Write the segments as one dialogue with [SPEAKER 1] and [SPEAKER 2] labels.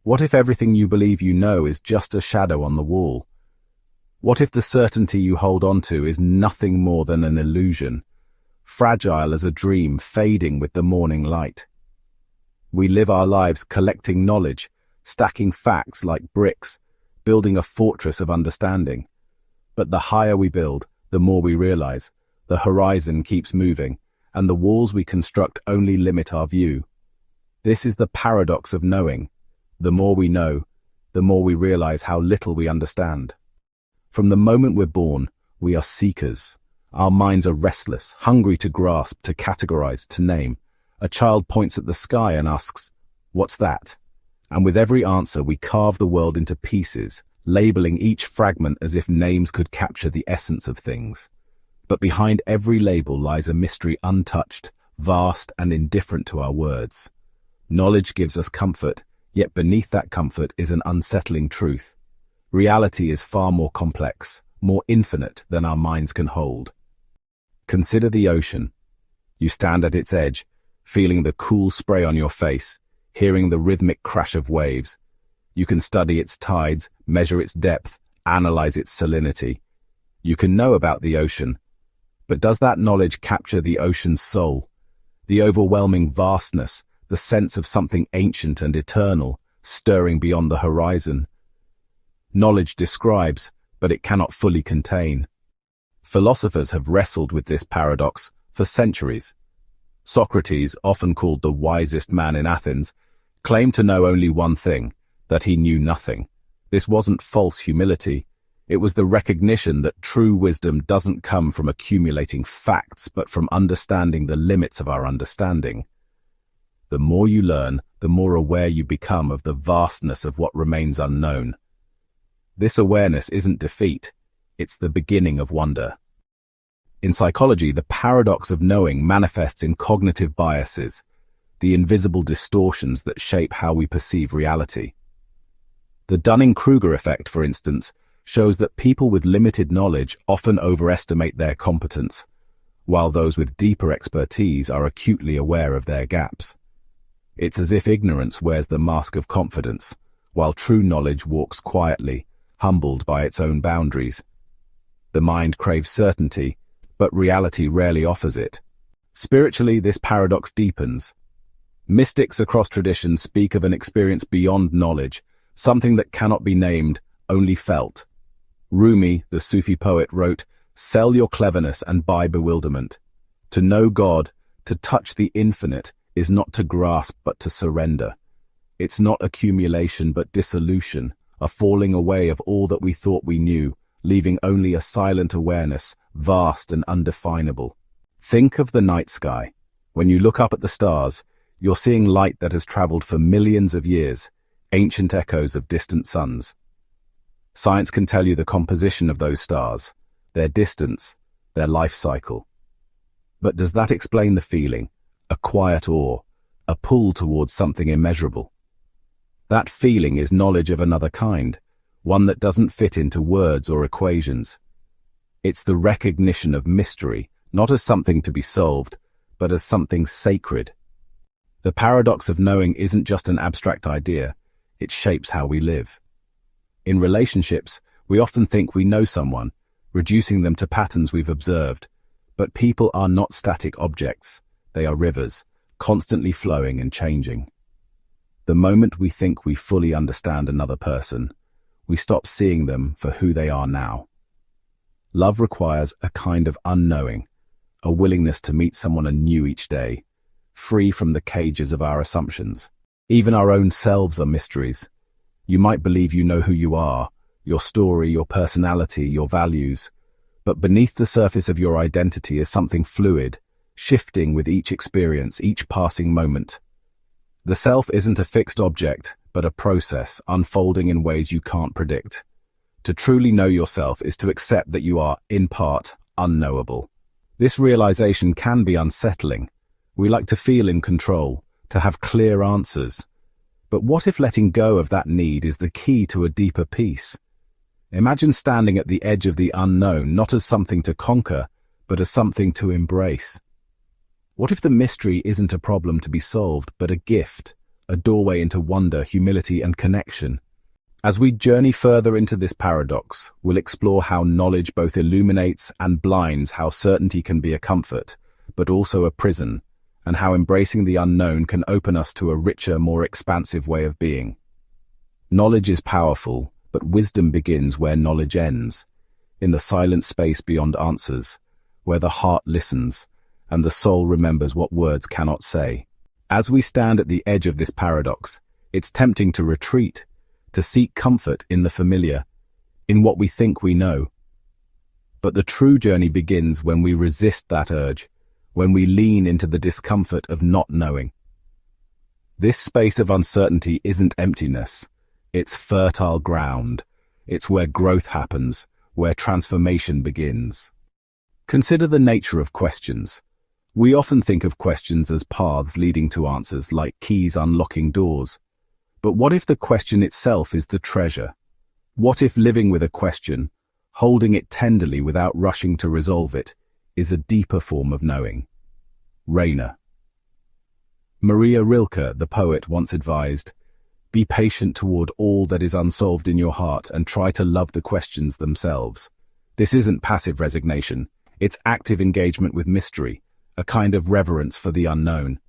[SPEAKER 1] What if everything you believe you know is just a shadow on the wall? What if the certainty you hold on to is nothing more than an illusion, fragile as a dream fading with the morning light? We live our lives collecting knowledge, stacking facts like bricks, building a fortress of understanding. But the higher we build, the more we realize the horizon keeps moving, and the walls we construct only limit our view. This is the paradox of knowing. The more we know, the more we realize how little we understand. From the moment we're born, we are seekers. Our minds are restless, hungry to grasp, to categorize, to name. A child points at the sky and asks, "What's that?" And with every answer, we carve the world into pieces, labeling each fragment as if names could capture the essence of things. But behind every label lies a mystery untouched, vast, and indifferent to our words. Knowledge gives us comfort, yet beneath that comfort is an unsettling truth. Reality is far more complex, more infinite than our minds can hold. Consider the ocean. You stand at its edge, feeling the cool spray on your face, hearing the rhythmic crash of waves. You can study its tides, measure its depth, analyze its salinity. You can know about the ocean, but does that knowledge capture the ocean's soul? The overwhelming vastness, the sense of something ancient and eternal, stirring beyond the horizon. Knowledge describes, but it cannot fully contain. Philosophers have wrestled with this paradox for centuries. Socrates, often called the wisest man in Athens, claimed to know only one thing, that he knew nothing. This wasn't false humility. It was the recognition that true wisdom doesn't come from accumulating facts, but from understanding the limits of our understanding. The more you learn, the more aware you become of the vastness of what remains unknown. This awareness isn't defeat, it's the beginning of wonder. In psychology, the paradox of knowing manifests in cognitive biases, the invisible distortions that shape how we perceive reality. The Dunning-Kruger effect, for instance, shows that people with limited knowledge often overestimate their competence, while those with deeper expertise are acutely aware of their gaps. It's as if ignorance wears the mask of confidence, while true knowledge walks quietly, humbled by its own boundaries. The mind craves certainty, but reality rarely offers it. Spiritually, this paradox deepens. Mystics across traditions speak of an experience beyond knowledge, something that cannot be named, only felt. Rumi, the Sufi poet, wrote, "Sell your cleverness and buy bewilderment. To know God, to touch the infinite, is not to grasp but to surrender. It's not accumulation but dissolution, a falling away of all that we thought we knew, leaving only a silent awareness, vast and undefinable." Think of the night sky. When you look up at the stars, you're seeing light that has traveled for millions of years, ancient echoes of distant suns. Science can tell you the composition of those stars, their distance, their life cycle. But does that explain the feeling, a quiet awe, a pull towards something immeasurable? That feeling is knowledge of another kind, one that doesn't fit into words or equations. It's the recognition of mystery, not as something to be solved, but as something sacred. The paradox of knowing isn't just an abstract idea, it shapes how we live. In relationships, we often think we know someone, reducing them to patterns we've observed. But people are not static objects, they are rivers, constantly flowing and changing. The moment we think we fully understand another person, we stop seeing them for who they are now. Love requires a kind of unknowing, a willingness to meet someone anew each day, free from the cages of our assumptions. Even our own selves are mysteries. You might believe you know who you are, your story, your personality, your values, but beneath the surface of your identity is something fluid, shifting with each experience, each passing moment. The self isn't a fixed object, but a process unfolding in ways you can't predict. To truly know yourself is to accept that you are, in part, unknowable. This realization can be unsettling. We like to feel in control, to have clear answers. But what if letting go of that need is the key to a deeper peace? Imagine standing at the edge of the unknown, not as something to conquer, but as something to embrace. What if the mystery isn't a problem to be solved, but a gift a doorway into wonder, humility, and connection. As we journey further into this paradox, we'll explore how knowledge both illuminates and blinds, how certainty can be a comfort, but also a prison, and how embracing the unknown can open us to a richer, more expansive way of being. Knowledge is powerful, but wisdom begins where knowledge ends, in the silent space beyond answers, where the heart listens, and the soul remembers what words cannot say. As we stand at the edge of this paradox, it's tempting to retreat, to seek comfort in the familiar, in what we think we know. But the true journey begins when we resist that urge, when we lean into the discomfort of not knowing. This space of uncertainty isn't emptiness, it's fertile ground. It's where growth happens, where transformation begins. Consider the nature of questions. We often think of questions as paths leading to answers, like keys unlocking doors. But what if the question itself is the treasure? What if living with a question, holding it tenderly without rushing to resolve it, is a deeper form of knowing? Rainer. Maria Rilke, the poet, once advised, "Be patient toward all that is unsolved in your heart and try to love the questions themselves." This isn't passive resignation, it's active engagement with mystery, a kind of reverence for the unknown.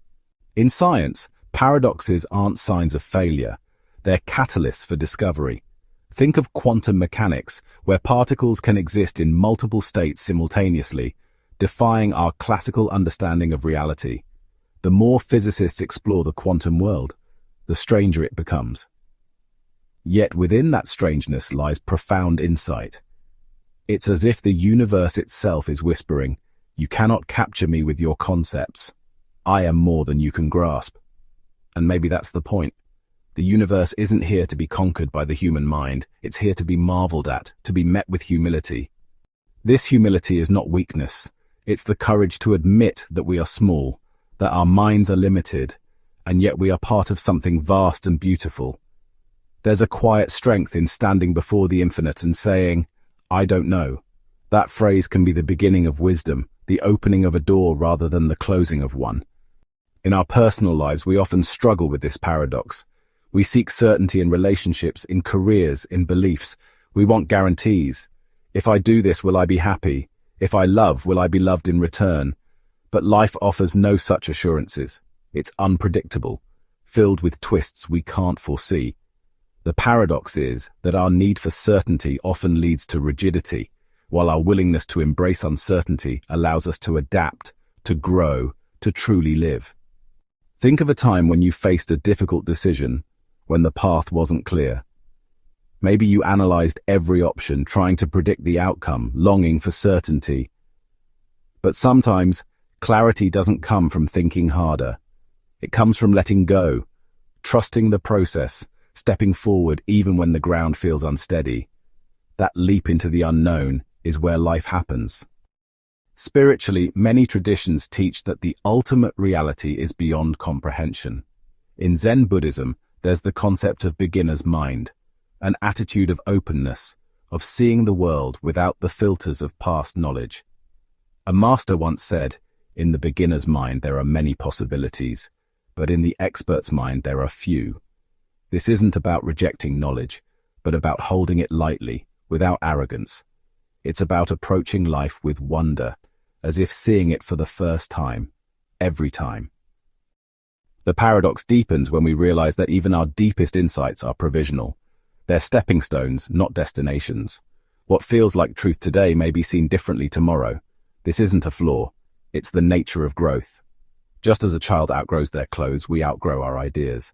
[SPEAKER 1] In science, paradoxes aren't signs of failure, they're catalysts for discovery. Think of quantum mechanics, where particles can exist in multiple states simultaneously, defying our classical understanding of reality. The more physicists explore the quantum world, the stranger it becomes. Yet within that strangeness lies profound insight. It's as if the universe itself is whispering, "You cannot capture me with your concepts. I am more than you can grasp." And maybe that's the point. The universe isn't here to be conquered by the human mind, it's here to be marveled at, to be met with humility. This humility is not weakness, it's the courage to admit that we are small, that our minds are limited, and yet we are part of something vast and beautiful. There's a quiet strength in standing before the infinite and saying, "I don't know." That phrase can be the beginning of wisdom, the opening of a door rather than the closing of one. In our personal lives, we often struggle with this paradox. We seek certainty in relationships, in careers, in beliefs. We want guarantees. If I do this, will I be happy? If I love, will I be loved in return? But life offers no such assurances. It's unpredictable, filled with twists we can't foresee. The paradox is that our need for certainty often leads to rigidity, while our willingness to embrace uncertainty allows us to adapt, to grow, to truly live. Think of a time when you faced a difficult decision, when the path wasn't clear. Maybe you analyzed every option, trying to predict the outcome, longing for certainty. But sometimes, clarity doesn't come from thinking harder. It comes from letting go, trusting the process, stepping forward even when the ground feels unsteady. That leap into the unknown is where life happens. Spiritually, many traditions teach that the ultimate reality is beyond comprehension. In Zen Buddhism, there's the concept of beginner's mind, an attitude of openness, of seeing the world without the filters of past knowledge. A master once said, "In the beginner's mind there are many possibilities, but in the expert's mind there are few." This isn't about rejecting knowledge, but about holding it lightly, without arrogance. It's about approaching life with wonder, as if seeing it for the first time, every time. The paradox deepens when we realize that even our deepest insights are provisional. They're stepping stones, not destinations. What feels like truth today may be seen differently tomorrow. This isn't a flaw, it's the nature of growth. Just as a child outgrows their clothes, we outgrow our ideas.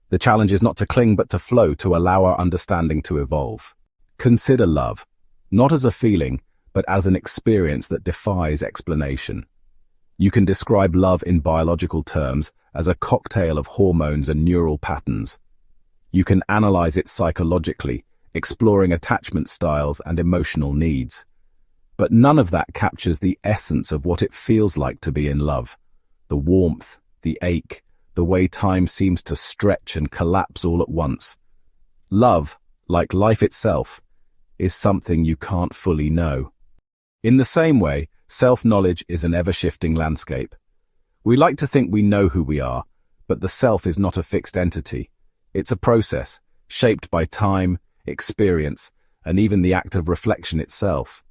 [SPEAKER 1] The challenge is not to cling but to flow, to allow our understanding to evolve. Consider love, not as a feeling, but as an experience that defies explanation. You can describe love in biological terms as a cocktail of hormones and neural patterns. You can analyze it psychologically, exploring attachment styles and emotional needs. But none of that captures the essence of what it feels like to be in love. The warmth, the ache, the way time seems to stretch and collapse all at once. Love, like life itself, is something you can't fully know. In the same way, self-knowledge is an ever-shifting landscape. We like to think we know who we are, But the self is not a fixed entity. It's a process, shaped by time, experience, and even the act of reflection itself.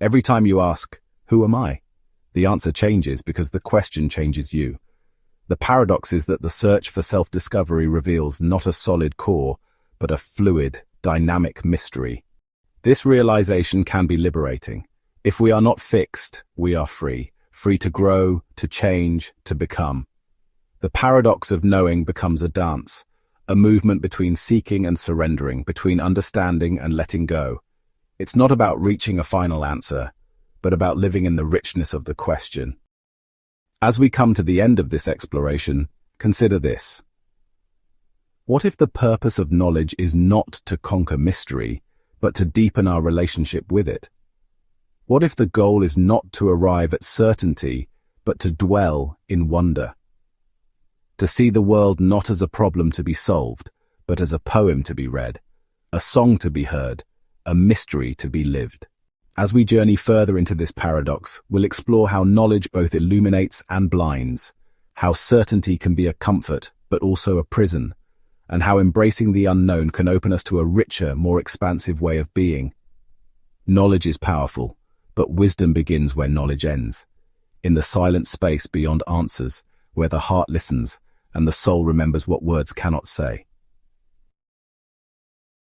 [SPEAKER 1] Every time you ask, "Who am I?" the answer changes because the question changes you. The paradox is that the search for self-discovery reveals not a solid core, but a fluid, dynamic mystery. This realization can be liberating. If we are not fixed, we are free, free to grow, to change, to become. The paradox of knowing becomes a dance, a movement between seeking and surrendering, between understanding and letting go. It's not about reaching a final answer, but about living in the richness of the question. As we come to the end of this exploration, consider this. What if the purpose of knowledge is not to conquer mystery, but to deepen our relationship with it? What if the goal is not to arrive at certainty, but to dwell in wonder? To see the world not as a problem to be solved, but as a poem to be read, a song to be heard, a mystery to be lived. As we journey further into this paradox, we'll explore how knowledge both illuminates and blinds, how certainty can be a comfort but also a prison, and how embracing the unknown can open us to a richer, more expansive way of being. Knowledge is powerful, but wisdom begins where knowledge ends, in the silent space beyond answers, where the heart listens and the soul remembers what words cannot say.